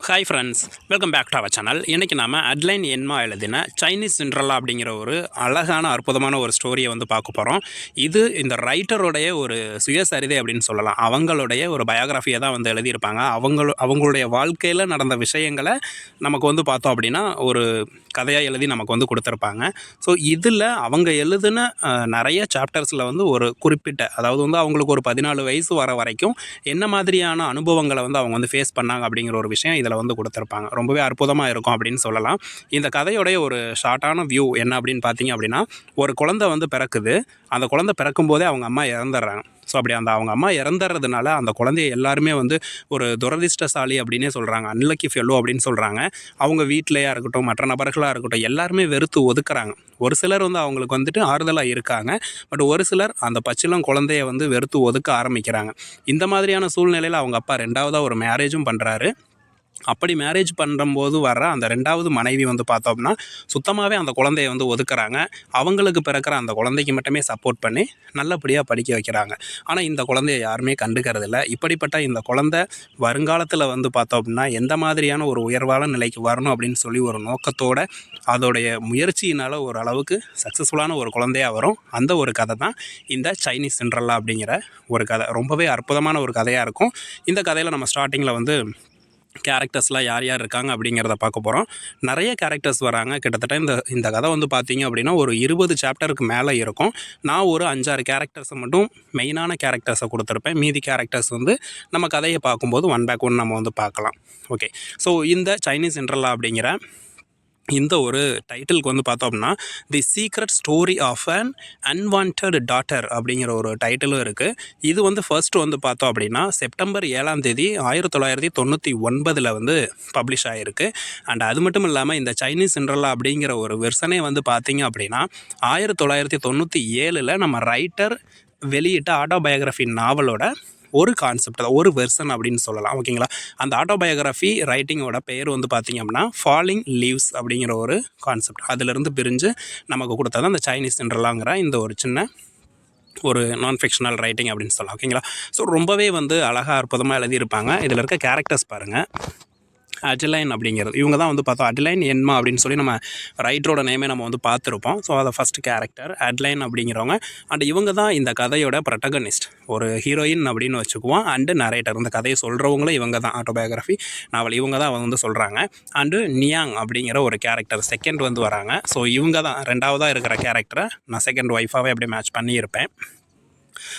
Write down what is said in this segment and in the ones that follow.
Hi friends, welcome back to our channel. இன்றைக்கி நாம் அட்லைன் என்மா எழுதின சைனீஸ் சிண்ட்ரெல்லா அப்படிங்கிற ஒரு அழகான அற்புதமான ஒரு ஸ்டோரியை வந்து பார்க்க போகிறோம். இது இந்த ரைட்டருடைய ஒரு சுயசரிதை அப்படின்னு சொல்லலாம். அவங்களுடைய ஒரு பயோகிராஃபியை தான் வந்து எழுதியிருப்பாங்க. அவங்களுடைய வாழ்க்கையில் நடந்த விஷயங்களை நமக்கு வந்து பார்த்தோம் அப்படின்னா ஒரு கதையாக எழுதி நமக்கு வந்து கொடுத்துருப்பாங்க. ஸோ இதில் அவங்க எழுதின நிறைய சாப்டர்ஸில் வந்து ஒரு குறிப்பிட்ட, அதாவது வந்து அவங்களுக்கு ஒரு 14 வயசு வர வரைக்கும் என்ன மாதிரியான அனுபவங்களை வந்து அவங்க வந்து ஃபேஸ் பண்ணாங்க அப்படிங்கிற ஒரு விஷயம் இதில் வந்து கொடுத்துருப்பாங்க. ரொம்பவே அற்புதமாக இருக்கும் அப்படின்னு சொல்லலாம். இந்த கதையோடைய ஒரு ஷார்ட்டான வியூ என்ன அப்படின்னு பார்த்தீங்க அப்படின்னா, ஒரு குழந்தை வந்து பிறக்குது. அந்த குழந்தை பிறக்கும் போதே அவங்க அம்மா இறந்துடுறாங்க. ஸோ அப்படி அவங்க அம்மா இறந்துறதுனால அந்த குழந்தைய எல்லாருமே வந்து ஒரு துரதிர்ஷ்டசாலி அப்படின்னே சொல்கிறாங்க. அன்லக்கி ஃபெல்லோ அப்படின்னு சொல்கிறாங்க. அவங்க வீட்டிலையா இருக்கட்டும், மற்ற நபர்களாக இருக்கட்டும், எல்லாருமே வெறுத்து ஒதுக்குறாங்க. ஒரு சிலர் வந்து அவங்களுக்கு வந்துட்டு ஆறுதலாக இருக்காங்க. பட் ஒரு சிலர் அந்த பச்சிளம் குழந்தைய வந்து வெறுத்து ஒதுக்க ஆரம்பிக்கிறாங்க. இந்த மாதிரியான சூழ்நிலையில் அவங்க அப்பா 2வதாக ஒரு மேரேஜும் பண்ணுறாரு. அப்படி மேரேஜ் பண்ணும்போது வர்ற அந்த 2வது மனைவி வந்து பார்த்தோம்னா சுத்தமாகவே அந்த குழந்தைய வந்து ஒதுக்குறாங்க. அவங்களுக்கு பிறக்கிற அந்த குழந்தைக்கு மட்டுமே சப்போர்ட் பண்ணி நல்லபடியாக படிக்க வைக்கிறாங்க. ஆனால் இந்த குழந்தைய யாருமே கண்டுக்கிறதில்ல. இப்படிப்பட்ட இந்த குழந்தை வருங்காலத்தில் வந்து பார்த்தோம் அப்படின்னா எந்த மாதிரியான ஒரு உயர்வான நிலைக்கு வரணும் அப்படின்னு சொல்லி ஒரு நோக்கத்தோடு அதோடைய முயற்சியினால் ஒரு அளவுக்கு சக்ஸஸ்ஃபுல்லான ஒரு குழந்தையாக வரும். அந்த ஒரு கதை தான் இந்த சைனீஸ் சிண்ட்ரெல்லா அப்படிங்கிற ஒரு கதை. ரொம்பவே அற்புதமான ஒரு கதையாக இருக்கும். இந்த கதையில் நம்ம ஸ்டார்டிங்கில் வந்து கேரக்டர்ஸ்லாம் யார் யார் இருக்காங்க அப்படிங்கிறத பார்க்க போகிறோம். நிறைய கேரக்டர்ஸ் வராங்க. கிட்டத்தட்ட இந்த கதை வந்து பார்த்தீங்க அப்படின்னா ஒரு 20 சாப்டருக்கு மேலே இருக்கும். நான் ஒரு 5-6 கேரக்டர்ஸை மட்டும் மெயினான கேரக்டர்ஸை கொடுத்துருப்பேன். மீதி கேரக்டர்ஸ் வந்து நம்ம கதையை பார்க்கும்போது ஒன் பேக் ஒன் நம்ம வந்து பார்க்கலாம். ஓகே, ஸோ இந்த சைனீஸ் சிண்ட்ரெல்லா அப்படிங்கிற இந்த ஒரு டைட்டிலுக்கு வந்து பார்த்தோம்னா the secret story of an unwanted daughter அப்படிங்கிற ஒரு டைட்டிலும் இருக்குது. இது வந்து ஃபர்ஸ்ட் வந்து பார்த்தோம் அப்படின்னா செப்டம்பர் 7ஆம் தேதி 1999 வந்து பப்ளிஷ் ஆகிருக்கு. அண்ட் அது மட்டும் இல்லாமல் இந்த சைனீஸ் சிண்ட்ரெல்லா அப்படிங்கிற ஒரு வெர்ஷனே வந்து பார்த்திங்க அப்படின்னா 1997 நம்ம ரைட்டர் வெளியிட்ட ஆட்டோபயோகிராஃபி நாவலோட ஒரு கான்செப்ட் தான், ஒரு வெர்ஷன் அப்படின்னு சொல்லலாம். ஓகேங்களா, அந்த ஆட்டோபயோகிராஃபி ரைட்டிங்கோட பெயர் வந்து பார்த்திங்க அப்படின்னா ஃபாலிங் லீவ்ஸ் அப்படிங்கிற ஒரு கான்செப்ட். அதிலிருந்து பிரிஞ்சு நமக்கு கொடுத்தது அந்த சைனீஸ் சிண்ட்ரெல்லாங்கிற இந்த ஒரு சின்ன ஒரு நான் ஃபிக்ஷனல் ரைட்டிங் அப்படின்னு சொல்லலாம். ஓகேங்களா, ஸோ ரொம்பவே வந்து அழகாக அற்புதமாக எழுதியிருப்பாங்க. இதில் இருக்க கேரக்டர்ஸ் பாருங்கள். அட்லைன் அப்படிங்கிறது இவங்க தான் வந்து பார்த்தோம். அட்லைன் என்மா அப்படின்னு சொல்லி நம்ம ரைட்டரோட நேமே நம்ம வந்து பார்த்துருப்போம். ஸோ அதை ஃபஸ்ட் கேரக்டர் அட்லைன் அப்படிங்கிறவங்க. அண்ட் இவங்க தான் இந்த கதையோட ப்ரொட்டகனிஸ்ட், ஒரு ஹீரோயின் அப்படின்னு வச்சுக்குவோம். அண்டு நரேட்டர், இந்த கதையை சொல்கிறவங்களும் இவங்க தான். ஆட்டோபயோகிராஃபி நாவல் இவங்க தான் வந்து சொல்கிறாங்க. அண்டு நியாங் அப்படிங்கிற ஒரு கேரக்டர் செகண்ட் வந்து வராங்க. ஸோ இவங்க தான் 2வதாக இருக்கிற கேரக்டரை நான் செகண்ட் ஒய்ஃபாகவே அப்படியே மேட்ச் பண்ணியிருப்பேன்.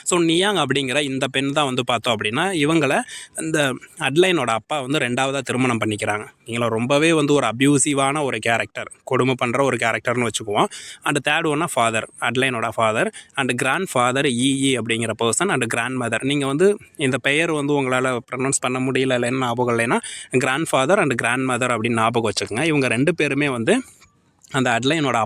ஸோ நியாங் அப்படிங்கிற இந்த பெண் தான் வந்து பார்த்தோம் அப்படின்னா இவங்களை இந்த அட்லைனோட அப்பா வந்து 2வதாக திருமணம் பண்ணிக்கிறாங்க. இவங்கள ரொம்பவே வந்து ஒரு அப்யூசிவான ஒரு கேரக்டர், கொடுமை பண்ணுற ஒரு கேரக்டர்னு வச்சுக்குவோம். அண்ட் தேர்ட் ஒன்னா ஃபாதர், அட்லைனோட ஃபாதர் அண்ட் கிராண்ட் ஃபாதர் இஇ அப்படிங்கிற பர்சன் அண்ட் கிராண்ட் மதர். நீங்கள் வந்து இந்த பெயர் வந்து உங்களால் ப்ரொனவுன்ஸ் பண்ண முடியல, இல்லைன்னு ஞாபகம் இல்லைன்னா grandfather and grandmother அப்படின்னு ஞாபகம் வச்சுக்கோங்க. இவங்க 2 பேருமே வந்து அந்த அட்லைனோட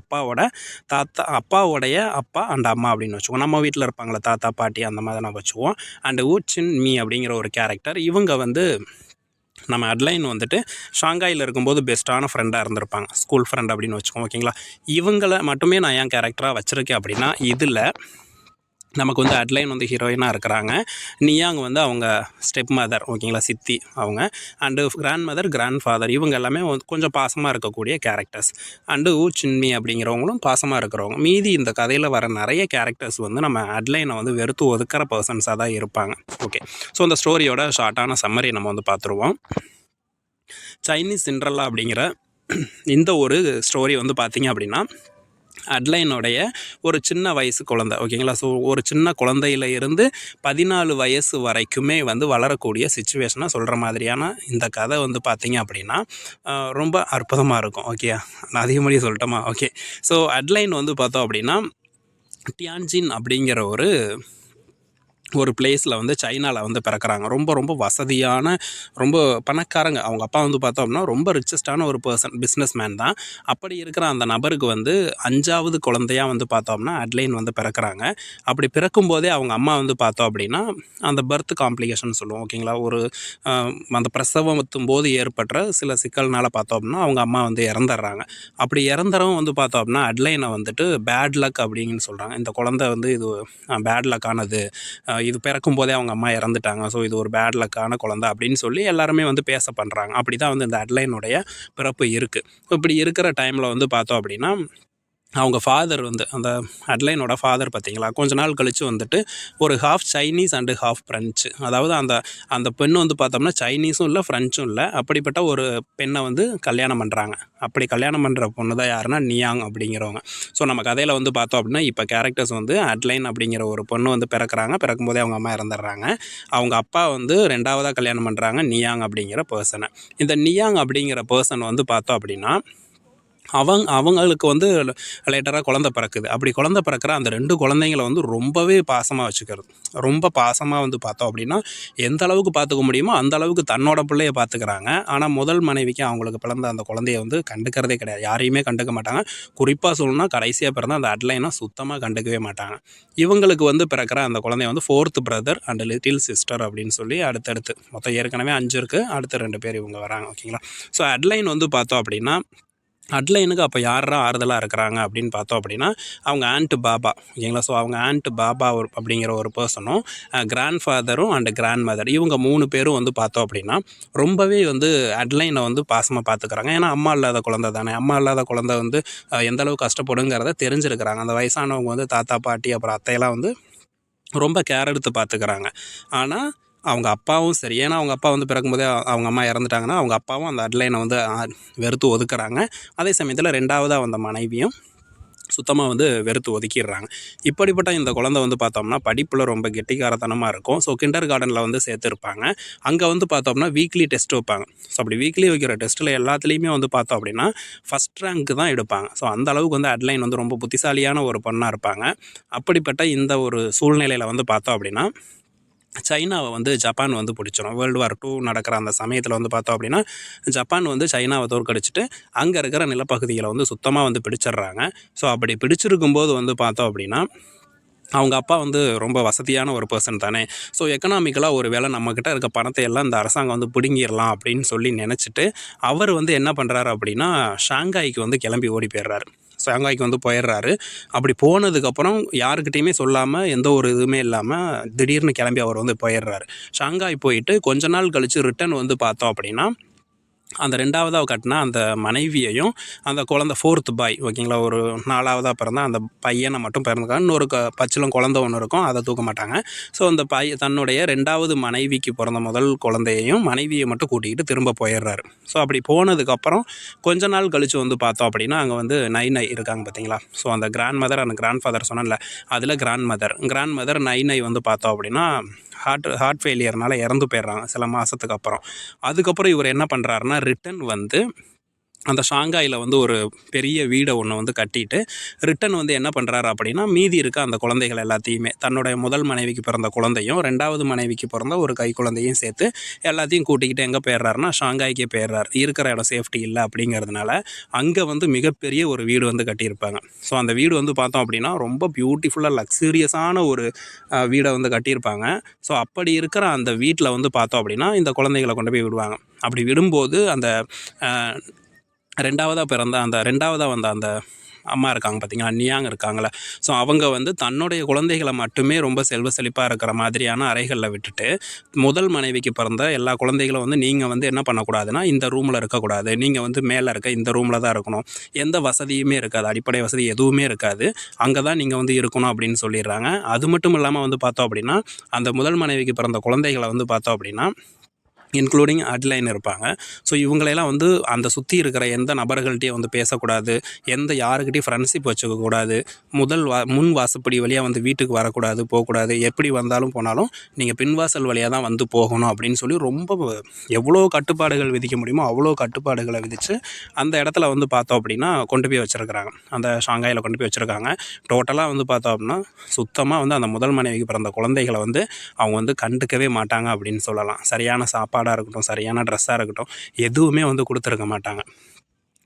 அப்பாவோடைய அப்பா அண்ட் அம்மா அப்படின்னு வச்சுக்குவோம். நம்ம வீட்டில் இருப்பாங்களே தாத்தா பாட்டி, அந்த மாதிரி நம்ம வச்சுக்குவோம். அண்டு ஊச்சின் மீ அப்படிங்கிற ஒரு கேரக்டர், இவங்க வந்து நம்ம அட்லைன் வந்துட்டு ஷாங்காயில் இருக்கும்போது பெஸ்ட்டான ஃப்ரெண்டாக இருந்திருப்பாங்க, ஸ்கூல் ஃப்ரெண்ட் அப்படின்னு வச்சுக்கோங்க. ஓகேங்களா, இவங்களை மட்டுமே நான் ஏன் கேரக்டராக வச்சுருக்கேன் அப்படின்னா இதில் நமக்கு வந்து அட்லைன் வந்து ஹீரோயினாக இருக்கிறாங்க. நியாங் வந்து அவங்க ஸ்டெப் மதர், ஓகேங்களா, சித்தி அவங்க. And grandmother, grandfather, இவங்க எல்லாமே கொஞ்சம் பாசமாக இருக்கக்கூடிய கேரக்டர்ஸ். அண்டு ஊ சின்மி அப்படிங்கிறவங்களும் பாசமாக இருக்கிறவங்க. மீதி இந்த கதையில் வர நிறைய கேரக்டர்ஸ் வந்து நம்ம அட்லைனை வந்து வெறுத்து ஒதுக்கிற பர்சன்ஸாக தான் இருப்பாங்க. ஓகே, ஸோ அந்த ஸ்டோரியோட ஷார்ட்டான சம்மரி நம்ம வந்து பார்த்துருவோம். சைனீஸ் சிண்ட்ரெல்லா அப்படிங்கிற இந்த ஒரு ஸ்டோரி வந்து பார்த்திங்க அப்படின்னா அட்லைனுடைய ஒரு சின்ன வயசு குழந்தை, ஓகேங்களா. ஸோ ஒரு சின்ன குழந்தையில இருந்து 14 வயசு வரைக்குமே வந்து வளரக்கூடிய சிச்சுவேஷனை சொல்கிற மாதிரியான இந்த கதை வந்து பார்த்திங்க அப்படின்னா ரொம்ப அற்புதமாக இருக்கும். ஓகே, நான் அதிகமாக சொல்லிட்டோமா? ஓகே, ஸோ அட்லைன் வந்து பார்த்தோம் அப்படின்னா டியான்ஜின் அப்படிங்கிற ஒரு பிளேஸில் வந்து சைனாவில் வந்து பிறக்கிறாங்க. ரொம்ப ரொம்ப வசதியான, ரொம்ப பணக்காரங்க. அவங்க அப்பா வந்து பார்த்தோம்னா ரொம்ப ரிச்சஸ்டான ஒரு பர்சன், பிஸ்னஸ் மேன் தான். அப்படி இருக்கிற அந்த நபருக்கு வந்து 5வது குழந்தையாக வந்து பார்த்தோம்னா அட்லைன் வந்து பிறக்கிறாங்க. அப்படி பிறக்கும்போதே அவங்க அம்மா வந்து பார்த்தோம் அப்படின்னா அந்த பர்த் காம்ப்ளிகேஷன் சொல்லுவோம், ஓகேங்களா. ஒரு அந்த பிரசவத்தும் போது ஏற்படுற சில சிக்கல்னால பார்த்தோம்னா அவங்க அம்மா வந்து இறந்துடுறாங்க. அப்படி இறந்துறவும் வந்து பார்த்தோம்னா அட்லைனை வந்துட்டு பேட் லக் அப்படின்னு சொல்கிறாங்க. இந்த குழந்தை வந்து இது பேட் லக்கானது, இது பிறக்கும் போதே அவங்க அம்மா இறந்துட்டாங்க, ஸோ இது ஒரு பேட் லக்கான குழந்தை அப்படின்னு சொல்லி எல்லாருமே வந்து பேச பண்ணுறாங்க. அப்படி தான் வந்து இந்த அட்லைனுடைய பிறப்பு இருக்குது. இப்படி இருக்கிற டைமில் வந்து பார்த்தோம் அப்படின்னா அவங்க ஃபாதர் வந்து அந்த அட்லைனோட ஃபாதர் பார்த்தீங்களா, கொஞ்ச நாள் கழித்து வந்துட்டு ஒரு half Chinese and half French, அதாவது அந்த அந்த பெண் வந்து பார்த்தோம்னா சைனீஸும் இல்லை ஃப்ரெஞ்சும் இல்லை, அப்படிப்பட்ட ஒரு பெண்ணை வந்து கல்யாணம் பண்ணுறாங்க. அப்படி கல்யாணம் பண்ணுற பொண்ணு தான் யாருன்னா நியாங் அப்படிங்கிறவங்க. ஸோ நம்ம கதையில் வந்து பார்த்தோம் அப்படின்னா இப்போ கேரக்டர்ஸ் வந்து அட்லைன் அப்படிங்கிற ஒரு பொண்ணு வந்து பிறக்கிறாங்க. பிறக்கும் போதே அவங்க அம்மா இறந்துடுறாங்க. அவங்க அப்பா வந்து 2வதாக கல்யாணம் பண்ணுறாங்க நியாங் அப்படிங்கிற பர்சனை. இந்த நியாங் அப்படிங்கிற பர்சன் வந்து பார்த்தோம் அப்படின்னா அவங்களுக்கு வந்து லேட்டராக குழந்தை பிறக்குது. அப்படி குழந்தை பிறக்கிற அந்த 2 குழந்தைங்கள வந்து ரொம்பவே பாசமாக வச்சுக்கிறது. ரொம்ப பாசமாக வந்து பார்த்தோம் அப்படின்னா எந்த அளவுக்கு பார்த்துக்க முடியுமோ அந்த அளவுக்கு தன்னோட பிள்ளைய பார்த்துக்கிறாங்க. ஆனால் முதல் மனைவிக்கு அவங்களுக்கு பிறந்த அந்த குழந்தைய வந்து கண்டுக்கிறதே கிடையாது. யாரையுமே கண்டுக்க மாட்டாங்க. குறிப்பாக சொல்லணும்னா கடைசியாக பிறந்த அந்த அட்லைனை சுத்தமாக கண்டுக்கவே மாட்டாங்க. இவங்களுக்கு வந்து பிறக்கிற அந்த குழந்தைய வந்து 4th brother and little sister அப்படின்னு சொல்லி அடுத்தடுத்து மொத்தம் ஏற்கனவே 5 இருக்குது. அடுத்த 2 பேர் இவங்க வராங்க. ஓகேங்களா. ஸோ அட்லைன் வந்து பார்த்தோம் அப்படின்னா அட்லைனுக்கு அப்போ யாரா ஆறுதலாக இருக்கிறாங்க அப்படின்னு பார்த்தோம் அப்படின்னா அவங்க ஆண்ட் பாபா. ஓகேங்களா. ஸோ அவங்க ஆண்ட் பாபா அப்படிங்கிற ஒரு பர்சனும் கிராண்ட் ஃபாதரும் அண்ட் கிராண்ட் மதர், இவங்க 3 பேரும் வந்து பார்த்தோம் அப்படின்னா ரொம்பவே வந்து அட்லைனை வந்து பாசமாக பார்த்துக்கிறாங்க. ஏன்னா அம்மா இல்லாத குழந்தை தானே. அம்மா இல்லாத குழந்தை வந்து எந்த அளவுக்கு கஷ்டப்படுங்கிறத தெரிஞ்சிருக்கிறாங்க. அந்த வயசானவங்க வந்து தாத்தா பாட்டி அப்புறம் அத்தையெல்லாம் வந்து ரொம்ப கேர் எடுத்து பார்த்துக்கிறாங்க. ஆனால் அவங்க அப்பாவும் சரி, ஏன்னா அவங்க அப்பா வந்து பிறக்கும்போதே அவங்க அம்மா இறந்துட்டாங்கன்னா அவங்க அப்பாவும் அந்த அட்லைனை வந்து வெறுத்து ஒதுக்குறாங்க. அதே சமயத்தில் 2வதாக வந்த மனைவியும் சுத்தமாக வந்து வெறுத்து ஒதுக்கிடுறாங்க. இப்படிப்பட்ட இந்த குழந்தை வந்து பார்த்தோம்னா படிப்பில் ரொம்ப கெட்டிக்காரத்தனமாக இருக்கும். ஸோ கிண்டர் கார்டனில் வந்து சேர்த்துருப்பாங்க. அங்கே வந்து பார்த்தோம்னா வீக்லி டெஸ்ட் வைப்பாங்க. ஸோ அப்படி வீக்லி வைக்கிற டெஸ்ட்டில் எல்லாத்துலேயுமே வந்து பார்த்தோம் அப்படின்னா ஃபஸ்ட் ரேங்க் தான் எடுப்பாங்க. ஸோ அந்த அளவுக்கு வந்து அட்லைன் வந்து ரொம்ப புத்திசாலியான ஒரு பொண்ணாக இருப்பாங்க. அப்படிப்பட்ட இந்த ஒரு சூழ்நிலையில் வந்து பார்த்தோம் அப்படின்னா சைனாவை வந்து ஜப்பான் வந்து பிடிச்சிரும். வேர்ல்டு வார் 2 நடக்கிற அந்த சமயத்தில் வந்து பார்த்தோம் அப்படின்னா ஜப்பான் வந்து சைனாவை தோற்கடிச்சிட்டு அங்கே இருக்கிற நிலப்பகுதிகளை வந்து சுத்தமாக வந்து பிடிச்சிடுறாங்க. ஸோ அப்படி பிடிச்சிருக்கும்போது வந்து பார்த்தோம் அப்படின்னா அவங்க அப்பா வந்து ரொம்ப வசதியான ஒரு பர்சன் தானே. ஸோ எக்கனாமிக்கலாக ஒரு வேளை நம்மக்கிட்ட இருக்க பணத்தை எல்லாம் இந்த அரசாங்கம் வந்து பிடுங்கிடலாம் அப்படின்னு சொல்லி நினச்சிட்டு அவர் வந்து என்ன பண்ணுறாரு அப்படின்னா ஷாங்காய்க்கு வந்து கிளம்பி ஓடி போயிடுறாரு. ஷாங்காய்க்கு வந்து போயிடுறாரு. அப்படி போனதுக்கப்புறம் யாருக்கிட்டையுமே சொல்லாமல் எந்த ஒரு இதுவுமே இல்லாமல் திடீர்னு கிளம்பி அவர் வந்து போயிடுறாரு. ஷாங்காய் போயிட்டு கொஞ்ச நாள் கழித்து ரிட்டன் வந்து பார்த்தோம் அப்படின்னா அந்த 2வதாக கட்டின அந்த மனைவியையும் அந்த குழந்தை 4th பாய், ஓகேங்களா, ஒரு 4வதாக பிறந்த அந்த பையனை மட்டும் பிறந்துக்காங்க. இன்னொரு பச்சிலம் குழந்தை ஒன்று இருக்கும், அதை தூக்க மாட்டாங்க. ஸோ அந்த தன்னுடைய 2வது மனைவிக்கு பிறந்த முதல் குழந்தையையும் மனைவியை மட்டும் கூட்டிகிட்டு திரும்ப போயிடுறாரு. ஸோ அப்படி போனதுக்கப்புறம் கொஞ்ச நாள் கழித்து வந்து பார்த்தோம் அப்படின்னா அங்கே வந்து நை இருக்காங்க பார்த்தீங்களா. ஸோ அந்த கிராண்ட் மதர் அந்த கிராண்ட் ஃபாதர் சொன்னேன்ல, அதில் கிராண்ட் மதர் நை வந்து பார்த்தோம் அப்படின்னா ஹார்ட் ஃபெயிலியர்னால இறந்து போயிடுறாங்க சில மாதத்துக்கு அப்புறம். அதுக்கப்புறம் இவர் என்ன பண்ணுறாருன்னா ரிட்டன் வந்து அந்த ஷாங்காயில் வந்து ஒரு பெரிய வீடை ஒன்று வந்து கட்டிட்டு ரிட்டன் வந்து என்ன பண்ணுறாரு அப்படின்னா மீதி இருக்க அந்த குழந்தைகள் எல்லாத்தையுமே தன்னுடைய முதல் மனைவிக்கு பிறந்த குழந்தையும் 2வது மனைவிக்கு பிறந்த ஒரு கை குழந்தையும் சேர்த்து எல்லாத்தையும் கூட்டிக்கிட்டு எங்கே போயிடுறாருன்னா ஷாங்காய்க்கே போயிடுறாரு. இருக்கிற இடம் சேஃப்டி இல்லை அப்படிங்கிறதுனால அங்கே வந்து மிகப்பெரிய ஒரு வீடு வந்து கட்டியிருப்பாங்க. ஸோ அந்த வீடு வந்து பார்த்தோம் அப்படின்னா ரொம்ப பியூட்டிஃபுல்லாக லக்ஸூரியஸான ஒரு வீடை வந்து கட்டியிருப்பாங்க. ஸோ அப்படி இருக்கிற அந்த வீட்டில் வந்து பார்த்தோம் அப்படின்னா இந்த குழந்தைகளை கொண்டு போய் விடுவாங்க. அப்படி விடும்போது அந்த 2வதாக வந்த அந்த அம்மா இருக்காங்க பார்த்தீங்களா, நியாங் இருக்காங்களே. ஸோ அவங்க வந்து தன்னுடைய குழந்தைகளை மட்டுமே ரொம்ப செல்வ செழிப்பாக இருக்கிற மாதிரியான அறைகளில் விட்டுட்டு முதல் மனைவிக்கு பிறந்த எல்லா குழந்தைகளும் வந்து நீங்கள் வந்து என்ன பண்ணக்கூடாதுன்னா இந்த ரூமில் இருக்கக்கூடாது, நீங்கள் வந்து மேலே இருக்க இந்த ரூமில் தான் இருக்கணும், எந்த வசதியுமே இருக்காது, அடிப்படை வசதி எதுவுமே இருக்காது, அங்கே தான் நீங்கள் வந்து இருக்கணும் அப்படின்னு சொல்லிடுறாங்க. அது மட்டும் இல்லாமல் வந்து பார்த்தோம் அப்படின்னா அந்த முதல் மனைவிக்கு பிறந்த குழந்தைகளை வந்து பார்த்தோம் அப்படின்னா இன்க்ளூடிங் அட்லைன் இருப்பாங்க. ஸோ இவங்களெல்லாம் வந்து அந்த சுற்றி இருக்கிற எந்த நபர்கள்ட்டையும் வந்து பேசக்கூடாது, யாருக்கிட்டையும் ஃப்ரெண்ட்ஷிப் வச்சுக்கக்கூடாது, முன் வாசப்படி வழியாக வந்து வீட்டுக்கு வரக்கூடாது, போகக்கூடாது, எப்படி வந்தாலும் போனாலும் நீங்கள் பின்வாசல் வழியாக தான் வந்து போகணும் அப்படின்னு சொல்லி ரொம்ப எவ்வளோ கட்டுப்பாடுகள் விதிக்க முடியுமோ அவ்வளோ கட்டுப்பாடுகளை விதித்து அந்த இடத்துல வந்து பார்த்தோம் அப்படின்னா கொண்டு போய் வச்சுருக்கிறாங்க. அந்த ஷாங்காயில் கொண்டு போய் வச்சுருக்காங்க. டோட்டலாக வந்து பார்த்தோம் அப்படின்னா சுத்தமாக வந்து அந்த முதல் மனைவிக்கு பிறந்த குழந்தைகளை வந்து அவங்க வந்து கண்டுக்கவே மாட்டாங்க அப்படின்னு சொல்லலாம். சரியான சாப்பாடாக இருக்கட்டும், சரியான ட்ரெஸ்ஸாக இருக்கட்டும், எதுவுமே வந்து கொடுத்துருக்க மாட்டாங்க.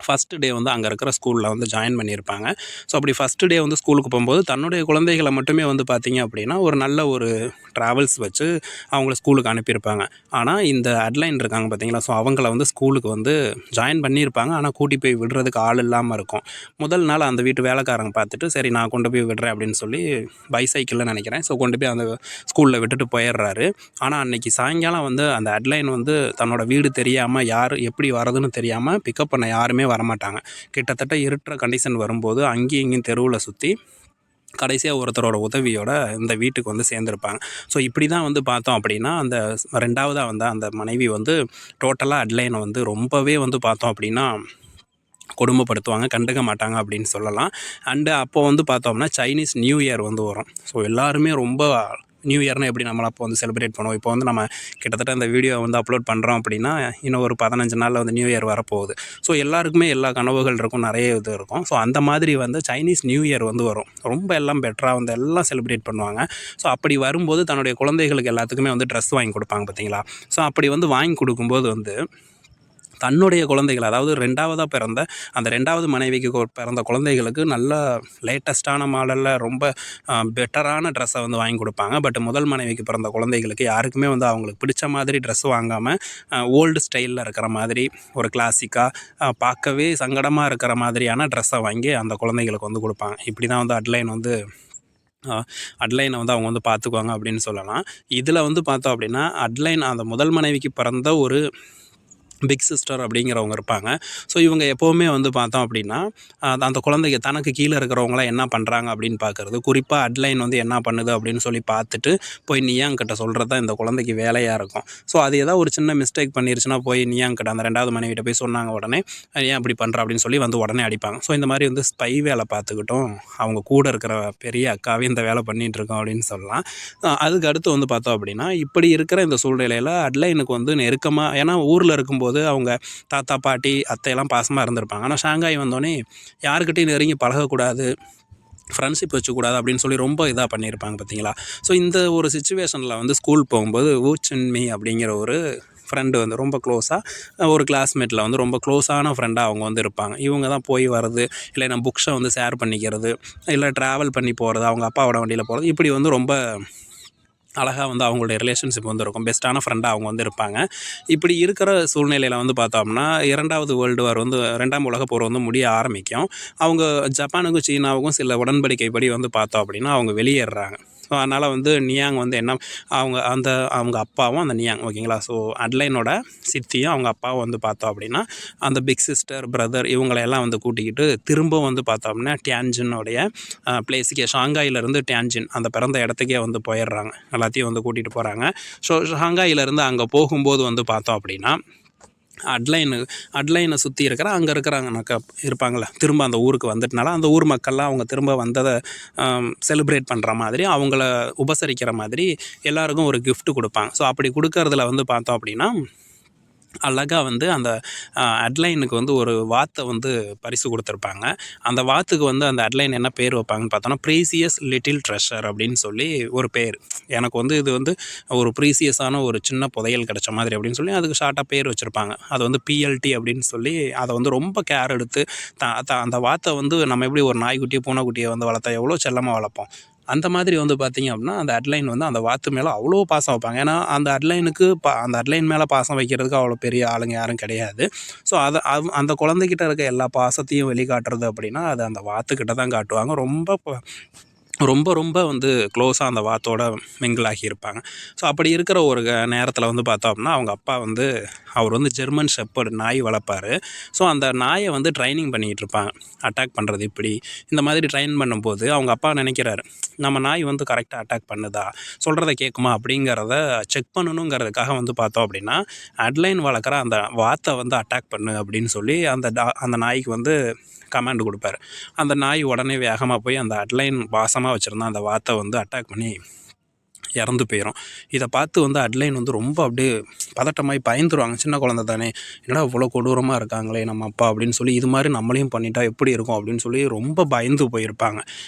ஃபஸ்ட்டு டே வந்து அங்கே இருக்கிற ஸ்கூலில் வந்து ஜாயின் பண்ணியிருப்பாங்க. ஸோ அப்படி ஃபஸ்ட்டு டே வந்து ஸ்கூலுக்கு போகும்போது தன்னுடைய குழந்தைகளை மட்டுமே வந்து பார்த்திங்க அப்படின்னா ஒரு நல்ல ஒரு ட்ராவல்ஸ் வச்சு அவங்கள ஸ்கூலுக்கு அனுப்பியிருப்பாங்க. ஆனால் இந்த அட்லைன் இருக்காங்க பார்த்தீங்களா, ஸோ அவங்கள வந்து ஸ்கூலுக்கு வந்து ஜாயின் பண்ணியிருப்பாங்க. ஆனால் கூட்டி போய் விடுறதுக்கு ஆள் இல்லாமல் இருக்கும். முதல் நாள் அந்த வீட்டு வேலைக்காரங்க பார்த்துட்டு சரி நான் கொண்டு போய் விடுறேன் அப்படின்னு சொல்லி பைசைக்கிளில் நினைக்கிறேன், ஸோ கொண்டு போய் அந்த ஸ்கூலில் விட்டுட்டு போயிடுறாரு. ஆனால் அன்றைக்கி சாயங்காலம் வந்து அந்த அட்லைன் வந்து தன்னோட வீடு தெரியாமல் யார் எப்படி வரதுன்னு தெரியாமல் பிக்கப் பண்ண யாருமே வரமாட்டாங்க. கிட்டத்தட்ட இருட்டுற கண்டிஷன் வரும்போது அங்கேயும் இங்கேயும் தெருவில் சுற்றி கடைசியாக ஒருத்தரோட உதவியோட இந்த வீட்டுக்கு வந்து சேர்ந்துருப்பாங்க. ஸோ இப்படி தான் வந்து பார்த்தோம் அப்படின்னா அந்த ரெண்டாவதாக வந்து அந்த மனைவி வந்து டோட்டலாக அட்லைனை வந்து ரொம்பவே வந்து பார்த்தோம் அப்படின்னா கொடுமைப்படுத்துவாங்க, கண்டுக்க மாட்டாங்க அப்படின்னு சொல்லலாம். அண்டு அப்போ வந்து பார்த்தோம்னா சைனீஸ் நியூ இயர் வந்து வரும். ஸோ எல்லாருமே ரொம்ப நியூ இயர்னால் எப்படி நம்மளை அப்போ வந்து செலிப்ரேட் பண்ணுவோம். இப்போ வந்து நம்ம கிட்டத்தட்ட அந்த வீடியோ வந்து அப்லோட் பண்ணுறோம் அப்படின்னா இன்னும் ஒரு 15 நாளில் வந்து நியூ இயர் வரப்போகுது. ஸோ எல்லாருக்குமே எல்லா கனவுகள் இருக்கும், நிறைய இது இருக்கும். ஸோ அந்த மாதிரி வந்து சைனீஸ் நியூ இயர் வந்து வரும். ரொம்ப எல்லாம் பெட்டராக வந்து எல்லாம் செலிப்ரேட் பண்ணுவாங்க. ஸோ அப்படி வரும்போது தன்னுடைய குழந்தைகளுக்கு எல்லாத்துக்குமே வந்து ட்ரெஸ் வாங்கி கொடுப்பாங்க பார்த்தீங்களா. ஸோ அப்படி வந்து வாங்கி கொடுக்கும்போது வந்து தன்னுடைய குழந்தைகள், அதாவது 2வதாக பிறந்த அந்த 2வது மனைவிக்கு பிறந்த குழந்தைகளுக்கு நல்ல லேட்டஸ்ட்டான மாடலில் ரொம்ப பெட்டரான ட்ரெஸ்ஸை வந்து வாங்கி கொடுப்பாங்க. பட் முதல் மனைவிக்கு பிறந்த குழந்தைகளுக்கு யாருக்குமே வந்து அவங்களுக்கு பிடிச்ச மாதிரி ட்ரெஸ் வாங்காமல் ஓல்டு ஸ்டைலில் இருக்கிற மாதிரி ஒரு கிளாசிக்காக பார்க்கவே சங்கடமாக இருக்கிற மாதிரியான ட்ரெஸ்ஸை வாங்கி அந்த குழந்தைகளுக்கு வந்து கொடுப்பாங்க. இப்படி தான் வந்து அட்லைனை வந்து அவங்க வந்து பார்த்துக்குவாங்க அப்படின்னு சொல்லலாம். இதில் வந்து பார்த்தோம் அப்படின்னா அட்லைன் அந்த முதல் மனைவிக்கு பிறந்த ஒரு பிக் சிஸ்டர் அப்படிங்கிறவங்க இருப்பாங்க. ஸோ இவங்க எப்போவுமே வந்து பார்த்தோம் அப்படின்னா அந்த குழந்தைங்க தனக்கு கீழே இருக்கிறவங்களாம் என்ன பண்ணுறாங்க அப்படின்னு பார்க்குறது, குறிப்பாக அட்லைன் வந்து என்ன பண்ணுது அப்படின்னு சொல்லி பார்த்துட்டு போய் நியாங்கிட்ட சொல்கிறது தான் இந்த குழந்தைக்கு வேலையாக இருக்கும். ஸோ அது ஏதாவது ஒரு சின்ன மிஸ்டேக் பண்ணிருச்சுன்னா போய் நியாங்கிட்ட அந்த 2வது மனைவிட்ட போய் சொன்னாங்க உடனே ஏன் அப்படி பண்ணுற அப்படின்னு சொல்லி வந்து உடனே அடிப்பாங்க. ஸோ இந்த மாதிரி வந்து ஸ்பை வேலை பார்த்துக்கிட்டும் அவங்க கூட இருக்கிற பெரிய அக்காவே இந்த வேலை பண்ணிகிட்டு இருக்கோம் அப்படின்னு சொல்லலாம். அதுக்கு அடுத்து வந்து பார்த்தோம் அப்படின்னா இப்படி இருக்கிற இந்த சூழ்நிலையில் அட்லைனுக்கு வந்து நெருக்கமாக, ஏன்னா ஊரில் இருக்கும்போது அவங்க தாத்தா பாட்டி அத்தையெல்லாம் பாசமாக இருந்திருப்பாங்க. ஆனால் ஷாங்காய் வந்தோடனே யாருக்கிட்டையும் நெருங்கி பழகக்கூடாது, ஃப்ரெண்ட்ஷிப் வச்சுக்கூடாது அப்படின்னு சொல்லி ரொம்ப இதாக பண்ணியிருப்பாங்க பார்த்தீங்களா. ஸோ இந்த ஒரு சிச்சுவேஷனில் வந்து ஸ்கூல் போகும்போது வூ சின்மி அப்படிங்கிற ஒரு ஃப்ரெண்டு வந்து ரொம்ப க்ளோஸாக ஒரு கிளாஸ்மேட்டில் வந்து ரொம்ப க்ளோஸான ஃப்ரெண்டாக அவங்க வந்து இருப்பாங்க. இவங்க தான் போய் வர்றது, இல்லைன்னா புக்ஸை வந்து ஷேர் பண்ணிக்கிறது, இல்லை ட்ராவல் பண்ணி போகிறது, அவங்க அப்பாவோட வண்டியில் போகிறது, இப்படி வந்து ரொம்ப அழகாக வந்து அவங்களுடைய ரிலேஷன்ஷிப் வந்து இருக்கும். பெஸ்ட்டான ஃப்ரெண்டாக அவங்க வந்து இருப்பாங்க. இப்படி இருக்கிற சூழ்நிலையில் வந்து பார்த்தோம்னா 2வது வேர்ல்டு வார் வந்து 2ஆம் உலகப் போர் வந்து முடிய ஆரம்பிக்கும். அவங்க ஜப்பானுக்கும் சீனாவுக்கும் சில உடன்படிக்கைப்படி வந்து பார்த்தோம் அப்படின்னா அவங்க வெளியேறுறாங்க. ஸோ அதனால் வந்து நியாங் வந்து என்ன அவங்க அப்பாவும் அந்த நியாங் ஓகேங்களா. ஸோ அட்லைனோட சித்தியும் அவங்க அப்பாவும் வந்து பார்த்தோம் அப்படின்னா அந்த பிக் சிஸ்டர் பிரதர் இவங்களையெல்லாம் வந்து கூட்டிக்கிட்டு திரும்பவும் வந்து பார்த்தோம் அப்படின்னா டியான்ஜினுடைய பிளேஸுக்கே, ஷாங்காயிலேருந்து டியான்ஜின் அந்த பிறந்த இடத்துக்கே வந்து போயிடுறாங்க. எல்லாத்தையும் வந்து கூட்டிகிட்டு போகிறாங்க. ஸோ ஷாங்காயிலேருந்து அங்கே போகும்போது வந்து பார்த்தோம் அப்படின்னா அட்லைனை சுற்றி இருக்கிற அங்கே இருக்கிறாங்கனாக்கா இருப்பாங்களே, திரும்ப அந்த ஊருக்கு வந்துட்டனால அந்த ஊர் மக்கள்லாம் அவங்க திரும்ப வந்ததை செலிப்ரேட் பண்ணுற மாதிரி அவங்கள உபசரிக்கிற மாதிரி எல்லாருக்கும் ஒரு கிஃப்ட் கொடுப்பாங்க. ஸோ அப்படி கொடுக்கறதுல வந்து பார்த்தோம் அப்படின்னா அழகாக வந்து அந்த அட்லைனுக்கு வந்து ஒரு வாத்தை வந்து பரிசு கொடுத்துருப்பாங்க. அந்த வாத்துக்கு வந்து அந்த அட்லைன் என்ன பேர் வைப்பாங்கன்னு பார்த்தோன்னா ப்ரீசியஸ் லிட்டில் ட்ரெஷர் அப்படின்னு சொல்லி ஒரு பேர். எனக்கு வந்து இது வந்து ஒரு ப்ரீசியஸான ஒரு சின்ன புதையல் கிடச்ச மாதிரி அப்படின்னு சொல்லி அதுக்கு ஷார்ட்டாக பேர் வச்சுருப்பாங்க. அது வந்து பிஎல்டி அப்படின்னு சொல்லி அதை வந்து ரொம்ப கேர் எடுத்து அந்த வாத்தை வந்து நம்ம எப்படி ஒரு நாய்க்குட்டியை பூனைக்குட்டியை வந்து வளர்த்தா எவ்வளோ செல்லமாக வளர்ப்போம், அந்த மாதிரி வந்து பார்த்திங்க அப்படின்னா அந்த அட்லைன் வந்து அந்த வாத்து மேலே அவ்வளோ பாசம் வைப்பாங்க. ஏன்னா அந்த அட்லைனுக்கு அந்த அட்லைன் மேலே பாசம் வைக்கிறதுக்கு அவ்வளோ பெரிய ஆளுங்க யாரும் கிடையாது. ஸோ அந்த குழந்தைகிட்ட இருக்க எல்லா பாசத்தையும் வெளிக்காட்டுறது அப்படின்னா அது அந்த வாத்துக்கிட்ட தான் காட்டுவாங்க. ரொம்ப ரொம்ப வந்து க்ளோஸாக அந்த வாத்தோட மிங்கிள் ஆகியிருப்பாங்க. ஸோ அப்படி இருக்கிற ஒரு நேரத்தில் வந்து பார்த்தோம் அப்படின்னா அவங்க அப்பா வந்து அவர் வந்து ஜெர்மன் ஷெப்பர்டு நாய் வளர்ப்பார். ஸோ அந்த நாயை வந்து ட்ரைனிங் பண்ணிக்கிட்டு இருப்பாங்க, அட்டாக் பண்ணுறது இப்படி இந்த மாதிரி ட்ரைன் பண்ணும்போது அவங்க அப்பா நினைக்கிறாரு நம்ம நாய் வந்து கரெக்டாக அட்டாக் பண்ணுதா, சொல்கிறத கேட்குமா அப்படிங்கிறத செக் பண்ணணுங்கிறதுக்காக வந்து பார்த்தோம் அப்படின்னா அட்லைன் வளர்க்குற அந்த வாத்தை வந்து அட்டாக் பண்ணு அப்படின்னு சொல்லி அந்த நாய்க்கு வந்து கமாண்ட் கொடுப்பாரு. அந்த நாய் உடனே வேகமாக போய் அந்த அட்லைன் வாசமாக வச்சுருந்தா அந்த வாத்தை வந்து அட்டாக் பண்ணி இறந்து போயிடும். இதை பார்த்து வந்து அட்லைன் வந்து ரொம்ப அப்படியே பதட்டமாகி பயந்துருவாங்க. சின்ன குழந்தை தானே, என்னடா இவ்வளோ கொடூரமாக இருக்காங்களே நம்ம அப்பா அப்படின்னு சொல்லி, இது மாதிரி நம்மளையும் பண்ணிட்டா எப்படி இருக்கும் அப்படின்னு சொல்லி ரொம்ப பயந்து போயிருப்பாங்க.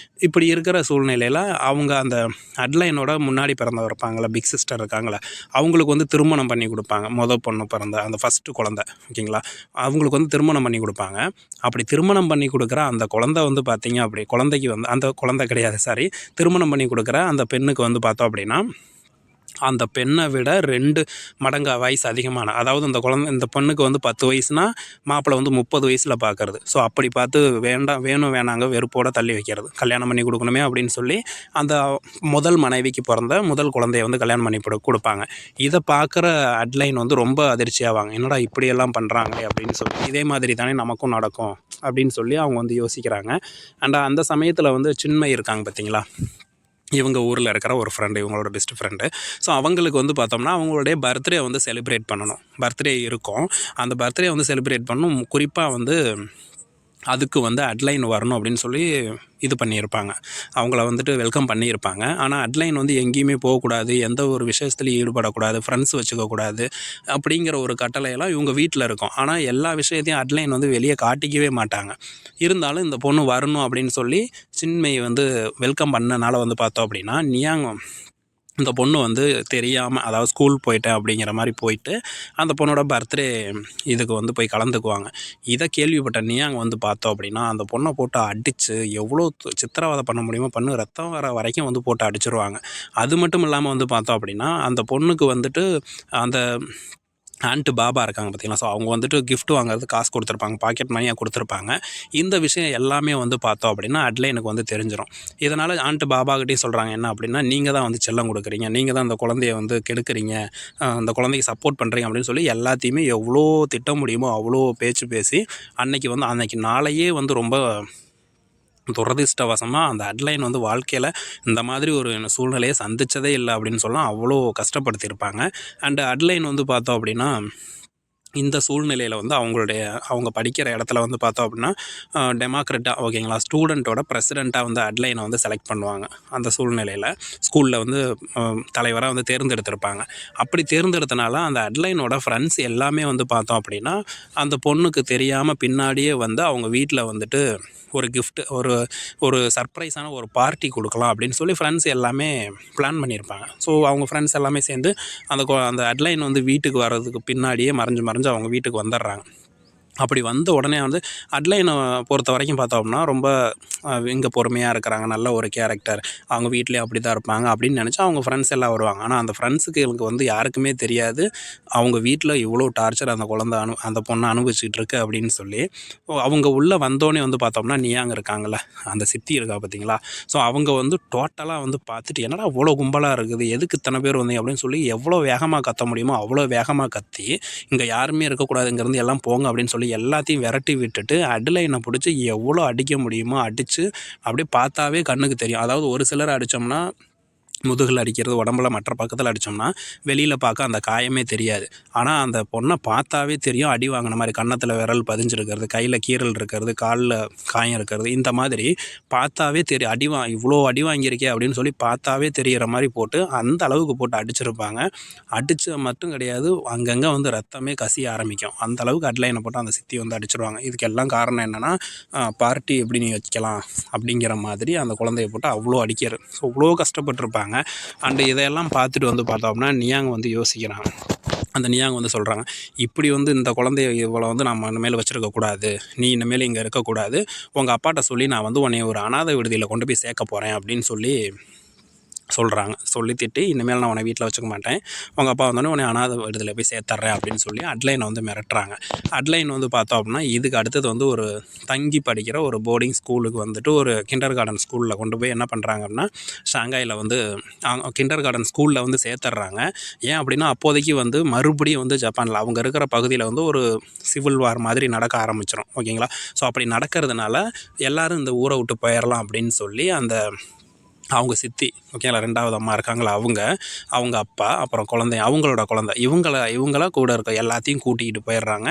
இப்படி இருக்கிற சூழ்நிலையில் அவங்க அந்த அட்லைனோட முன்னாடி பிறந்தவர் இருப்பாங்களே, பிக் சிஸ்டர் இருக்காங்களே, அவங்களுக்கு வந்து திருமணம் பண்ணி கொடுப்பாங்க. பொண்ணு பிறந்த அந்த ஃபஸ்ட்டு குழந்தை, ஓகேங்களா, அவங்களுக்கு வந்து திருமணம் பண்ணி கொடுப்பாங்க. அப்படி திருமணம் பண்ணி கொடுக்குற அந்த குழந்தை வந்து பார்த்திங்க அப்படி குழந்தைக்கு வந்து அந்த குழந்தை கிடையாது, சாரி, திருமணம் பண்ணி கொடுக்குற அந்த பெண்ணுக்கு வந்து பார்த்தோம் அப்படின்னா அந்த பெண்ணை விட 2 மடங்கு வயசு அதிகமான, அதாவது இந்த பொண்ணுக்கு வந்து 10 வயசுனா மாப்பிள்ளை வந்து 30 வயசில் பார்க்குறது. ஸோ அப்படி பார்த்து வேணும் வேணாங்க வெறுப்போட தள்ளி வைக்கிறது. கல்யாணம் பண்ணி கொடுக்கணுமே அப்படின்னு சொல்லி அந்த முதல் மனைவிக்கு பிறந்த முதல் குழந்தைய வந்து கல்யாணம் பண்ணி கொடுப்பாங்க. இதை பார்க்குற அட்லைன் வந்து ரொம்ப அதிர்ச்சியாவாங்க. என்னடா இப்படியெல்லாம் பண்ணுறாங்களே அப்படின்னு சொல்லி, இதே மாதிரி தானே நமக்கும் நடக்கும் அப்படின்னு சொல்லி அவங்க வந்து யோசிக்கிறாங்க. அண்ட் அந்த சமயத்தில் வந்து சின்மை இருக்காங்க பார்த்தீங்களா, இவங்க ஊரில் இருக்கிற ஒரு ஃப்ரெண்டு, இவங்களோட பெஸ்ட் ஃப்ரெண்டு. ஸோ அவங்களுக்கு வந்து பார்த்தோம்னா அவங்களுடைய பர்த்டே வந்து செலிப்ரேட் பண்ணணும். பர்த்டே இருக்கும். அந்த பர்த்டே வந்து செலிப்ரேட் பண்ணணும். குறிப்பாக வந்து அதுக்கு வந்து அட்லைன் வரணும் அப்படின்னு சொல்லி இது பண்ணியிருப்பாங்க. அவங்கள வந்துட்டு வெல்கம் பண்ணியிருப்பாங்க. ஆனால் அட்லைன் வந்து எங்கேயுமே போகக்கூடாது, எந்த ஒரு விஷயத்துலையும் ஈடுபடக்கூடாது, ஃப்ரெண்ட்ஸ் வச்சுக்கக்கூடாது அப்படிங்கிற ஒரு கட்டளையெல்லாம் இவங்க வீட்டில் இருக்கும். ஆனால் எல்லா விஷயத்தையும் அட்லைன் வந்து வெளியே காட்டிக்கவே மாட்டாங்க. இருந்தாலும் இந்த பொண்ணு வரணும் அப்படின்னு சொல்லி சின்மையை வந்து வெல்கம் பண்ணனால வந்து பார்த்தோம் அப்படின்னா, நியாங் இந்த பொண்ணு வந்து தெரியாமல், அதாவது ஸ்கூல் போயிட்டேன் அப்படிங்கிற மாதிரி போயிட்டு அந்த பொண்ணோட பர்த்டே இதுக்கு வந்து போய் கலந்துக்குவாங்க. இதை கேள்விப்பட்ட நியாங் வந்து பார்த்தோம் அப்படின்னா அந்த பொண்ணை போட்டு அடித்து எவ்வளோ சித்திரவதை பண்ண முடியுமோ ரத்தம் வர வரைக்கும் வந்து போட்டு அடிச்சிருவாங்க. அது மட்டும் இல்லாமல் வந்து பார்த்தோம் அப்படின்னா அந்த பொண்ணுக்கு வந்துட்டு அந்த ஆண்ட்டு பாபா இருக்காங்க பார்த்தீங்களா, ஸோ அவங்க வந்துட்டு கிஃப்ட் வாங்குறது காசு கொடுத்துருப்பாங்க, பாக்கெட் மணியாக கொடுத்துருப்பாங்க. இந்த விஷயம் எல்லாமே வந்து பார்த்தோம் அப்படின்னா அட்லைனுக்கு வந்து தெரிஞ்சிடும். இதனால் ஆண்ட்டு பாபாக்கிட்டே சொல்கிறாங்க என்ன அப்படின்னா, நீங்கள் தான் வந்து செல்லம் கொடுக்குறீங்க, நீங்கள் தான் அந்த குழந்தைய வந்து கெடுக்குறீங்க, அந்த குழந்தைக்கு சப்போர்ட் பண்ணுறீங்க அப்படின்னு சொல்லி எல்லாத்தையுமே எவ்வளோ திட்ட முடியுமோ அவ்வளோ பேச்சு பேசி அன்னைக்கு நாளையே வந்து ரொம்ப துரதிர்ஷ்டவசமாக அந்த அட்லைன் வந்து வாழ்க்கையில் இந்த மாதிரி ஒரு சூழ்நிலையை சந்தித்ததே இல்லை அப்படின்னு சொல்லலாம். அவ்வளோ கஷ்டப்படுத்தியிருப்பாங்க. அண்டு அட்லைன் வந்து பார்த்தோம் அப்படின்னா இந்த சூழ்நிலையில் வந்து அவங்க படிக்கிற இடத்துல வந்து பார்த்தோம் அப்படின்னா டெமோக்ரட்டாக, ஓகேங்களா, ஸ்டூடெண்ட்டோட பிரசிடெண்ட்டாக வந்து அட்லைனை வந்து செலக்ட் பண்ணுவாங்க. அந்த சூழ்நிலையில் ஸ்கூலில் வந்து தலைவராக வந்து தேர்ந்தெடுத்திருப்பாங்க. அப்படி தேர்ந்தெடுத்தனால அந்த அட்லைனோட ஃப்ரெண்ட்ஸ் எல்லாமே வந்து பார்த்தோம் அப்படின்னா அந்த பொண்ணுக்கு தெரியாமல் பின்னாடியே வந்து அவங்க வீட்டில் வந்துட்டு ஒரு கிஃப்ட், ஒரு சர்ப்ரைஸான ஒரு பார்ட்டி கொடுக்கலாம் அப்படின்னு சொல்லி ஃப்ரெண்ட்ஸ் எல்லாமே பிளான் பண்ணியிருப்பாங்க. ஸோ அவங்க ஃப்ரெண்ட்ஸ் எல்லாமே சேர்ந்து அந்த அட்லைன் வந்து வீட்டுக்கு வர்றதுக்கு பின்னாடியே மறைஞ்சு அவங்க வீட்டுக்கு வந்துடுறாங்க. அப்படி வந்த உடனே வந்து அட்லைனை பொறுத்த வரைக்கும் பார்த்தோம்னா ரொம்ப இங்கே பொறுமையாக இருக்கிறாங்க, நல்ல ஒரு கேரக்டர், அவங்க வீட்லேயும் அப்படி தான் இருப்பாங்க அப்படின்னு நினச்சா அவங்க ஃப்ரெண்ட்ஸ் எல்லாம் வருவாங்க. ஆனால் அந்த ஃப்ரெண்ட்ஸுக்கு எனக்கு வந்து யாருக்குமே தெரியாது அவங்க வீட்டில் இவ்வளோ டார்ச்சர் அந்த பொண்ணை அனுபவிச்சுட்டு இருக்கு அப்படின்னு சொல்லி. அவங்க உள்ளே வந்தோடனே வந்து பார்த்தோம்னா நியாங் இருக்காங்கள்ல, அந்த சித்தி இருக்கா பார்த்தீங்களா, ஸோ அவங்க வந்து டோட்டலாக வந்து பார்த்துட்டு என்னடா அவ்வளோ கும்பலாக இருக்குது, எதுக்கு இத்தனை பேர் வந்தீங்க அப்படின்னு சொல்லி எவ்வளோ வேகமாக கத்த முடியுமோ அவ்வளோ வேகமாக கத்தி இங்கே யாருமே இருக்கக்கூடாதுங்கிறது எல்லாம் போங்க அப்படின்னு சொல்லி எல்லாத்தையும் விரட்டி விட்டுட்டு அட்லைனை பிடிச்சி எவ்வளோ அடிக்க முடியுமோ அடித்து அப்படியே பார்த்தாவே கண்ணுக்கு தெரியும். அதாவது ஒரு சிலர் அடித்தோம்னா முதுகில் அடிக்கிறது, உடம்புல மற்ற பக்கத்தில் அடித்தோம்னா வெளியில் பார்க்க அந்த காயமே தெரியாது. ஆனால் அந்த பொண்ணை பார்த்தாவே தெரியும் அடி வாங்கின மாதிரி, கன்னத்தில் விரல் பதிஞ்சிருக்கிறது, கையில் கீறல் இருக்கிறது, காலில் காயம் இருக்கிறது, இந்த மாதிரி பார்த்தாவே தெரியும். இவ்வளோ அடி வாங்கியிருக்கே அப்படின்னு சொல்லி பார்த்தாவே தெரிகிற மாதிரி போட்டு அந்த அளவுக்கு போட்டு அடிச்சிருப்பாங்க. அடித்து மட்டும் கிடையாது, அங்கங்கே வந்து ரத்தமே கசிய ஆரம்பிக்கும். அந்த அளவுக்கு அட்லைனை போட்டு அந்த சித்தி வந்து அடிச்சிருவாங்க. இதுக்கெல்லாம் காரணம் என்னென்னா பார்ட்டி எப்படி நீ வைக்கலாம் அப்படிங்கிற மாதிரி அந்த குழந்தைய போட்டு அவ்வளோ அடிக்கிறது. ஸோ இவ்வளோ கஷ்டப்பட்டுருப்பாங்க. அண்டு இதையெல்லாம் பார்த்துட்டு வந்து பார்த்தோம்னா நியாங் வந்து யோசிக்கிறாங்க. அந்த நியாங் வந்து சொல்கிறாங்க, இப்படி வந்து இந்த குழந்தைய இவ்வளோ வந்து நம்ம இனிமேல் வச்சுருக்கக்கூடாது, நீ இனிமேல் இங்கே இருக்கக்கூடாது, உங்கள் அப்பாட்ட சொல்லி நான் வந்து உன்னை ஒரு அனாதை விடுதியில் கொண்டு போய் சேர்க்க போகிறேன் அப்படின்னு சொல்லி சொல்கிறாங்க. சொல்லி திட்டி இனிமேல் நான் உன்னை வீட்டில் வச்சுக்க மாட்டேன், உங்கள் அப்பா வந்தோடனே உன்னை அனாதை விடுதியில் போய் சேர்த்துட்றேன் அப்படின்னு சொல்லி அட்லைனை வந்து மிரட்டுறாங்க. அட்லைன் வந்து பார்த்தோம் அப்படின்னா இதுக்கு அடுத்தது வந்து ஒரு தங்கி படிக்கிற ஒரு போர்டிங் ஸ்கூலுக்கு வந்துட்டு ஒரு கிண்டர் கார்டன் ஸ்கூலில் கொண்டு போய் என்ன பண்ணுறாங்க அப்படின்னா ஷாங்காயில் வந்து கிண்டர் கார்டன் ஸ்கூலில் வந்து சேர்த்துட்றாங்க. ஏன் அப்படின்னா அப்போதைக்கு வந்து மறுபடியும் வந்து ஜப்பானில் அவங்க இருக்கிற பகுதியில் வந்து ஒரு சிவில் வார் மாதிரி நடக்க ஆரம்பிச்சிடும், ஓகேங்களா. ஸோ அப்படி நடக்கிறதுனால எல்லோரும் இந்த ஊரை விட்டு போயிடலாம் அப்படின்னு சொல்லி அந்த அவங்க சித்தி ஓகேங்களா, 2வது அம்மா இருக்காங்களா அவங்க, அவங்க அப்பா, அப்புறம் குழந்தை, அவங்களோட குழந்தை, இவங்கள கூட இருக்க எல்லாத்தையும் கூட்டிக்கிட்டு போயிடுறாங்க.